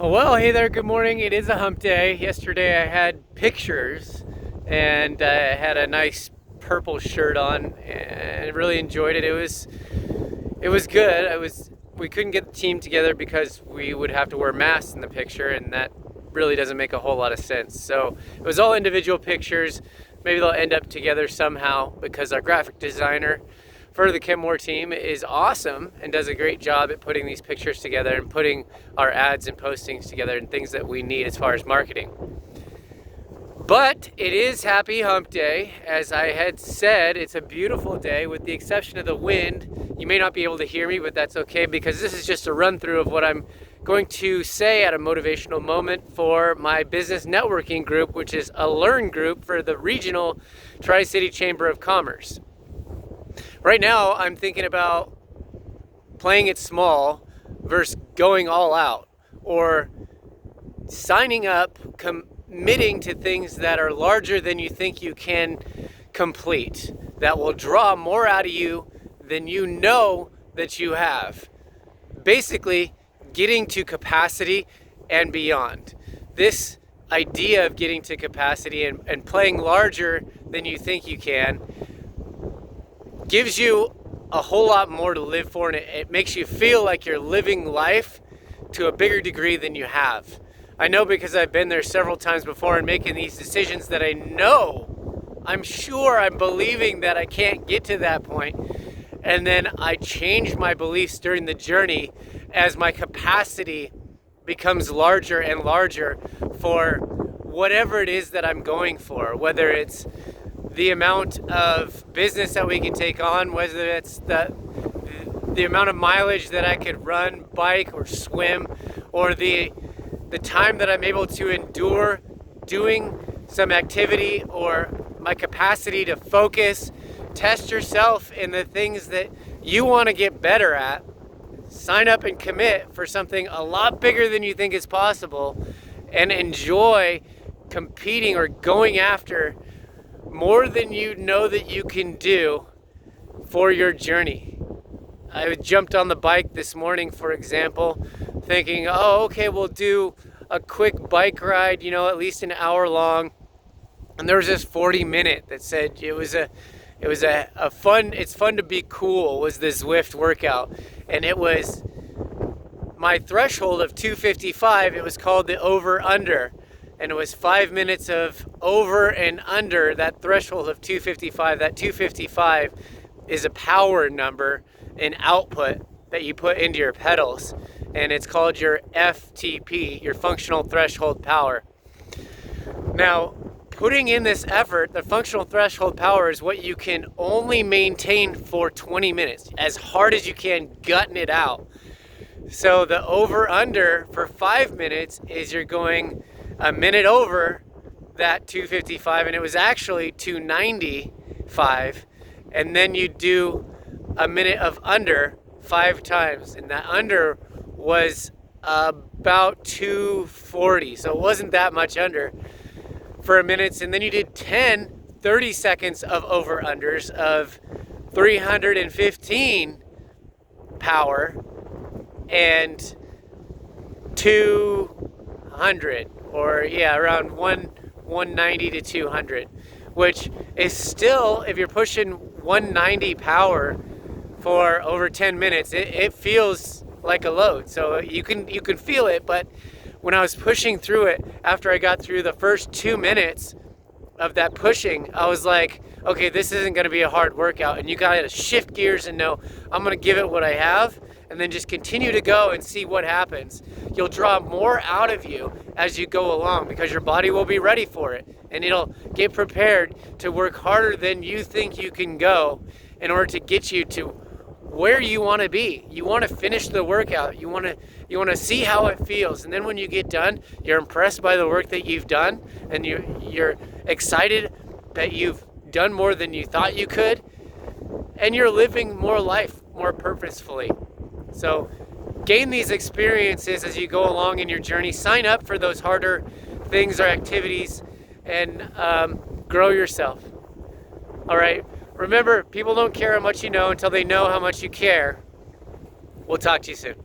Well, hey there, good morning. It is a hump day. Yesterday I had pictures and I had a nice purple shirt on and I really enjoyed it. It was good. We couldn't get the team together because we would have to wear masks in the picture and that really doesn't make a whole lot of sense. So it was all individual pictures. Maybe they'll end up together somehow because our graphic designer for the Kenmore team is awesome and does a great job at putting these pictures together and putting our ads and postings together and things that we need as far as marketing. But it is Happy Hump Day. As I had said, it's a beautiful day with the exception of the wind. You may not be able to hear me, but that's okay because this is just a run through of what I'm going to say at a motivational moment for my business networking group, which is a Learn group for the regional Tri-City Chamber of Commerce. Right now, I'm thinking about playing it small versus going all out, or signing up, committing to things that are larger than you think you can complete, that will draw more out of you than you know that you have. Basically, getting to capacity and beyond. This idea of getting to capacity and playing larger than you think you can gives you a whole lot more to live for, and it makes you feel like you're living life to a bigger degree than you have. I know because I've been there several times before and making these decisions that I'm sure I'm believing that I can't get to that point. And then I change my beliefs during the journey as my capacity becomes larger and larger for whatever it is that I'm going for, whether it's the amount of business that we can take on, whether it's the amount of mileage that I could run, bike, or swim, or the time that I'm able to endure doing some activity, or my capacity to focus. Test yourself in the things that you want to get better at. Sign up and commit for something a lot bigger than you think is possible, and enjoy competing or going after more than you know that you can do for your journey. I jumped on the bike this morning, for example, thinking, oh, okay, we'll do a quick bike ride, at least an hour long. And there was this 40-minute that said it was a fun, it's fun to be cool, was the Zwift workout. And it was my threshold of 255, it was called the over-under. And it was 5 minutes of over and under that threshold of 255. That 255 is a power number, an output that you put into your pedals. And it's called your FTP, your functional threshold power. Now, putting in this effort, the functional threshold power is what you can only maintain for 20 minutes, as hard as you can, gutting it out. So the over under for 5 minutes is you're going a minute over that 255, and it was actually 295, and then you do a minute of under 5 times, and that under was about 240, so it wasn't that much under for a minute. And then you did 30 seconds of over unders of 315 power and 200, or around 190 to 200, which is still, if you're pushing 190 power for over 10 minutes, it feels like a load. So you can feel it, but when I was pushing through it, after I got through the first 2 minutes of that pushing, I was like, okay, this isn't going to be a hard workout. And you got to shift gears and know, I'm going to give it what I have, and then just continue to go and see what happens. You'll draw more out of you as you go along because your body will be ready for it, and it'll get prepared to work harder than you think you can go in order to get you to where you want to be. You want to finish the workout. You want to see how it feels, and then when you get done, you're impressed by the work that you've done, and you're excited that you've done more than you thought you could, and you're living more life more purposefully. So gain these experiences as you go along in your journey. Sign up for those harder things or activities, and grow yourself. All right. Remember, people don't care how much you know until they know how much you care. We'll talk to you soon.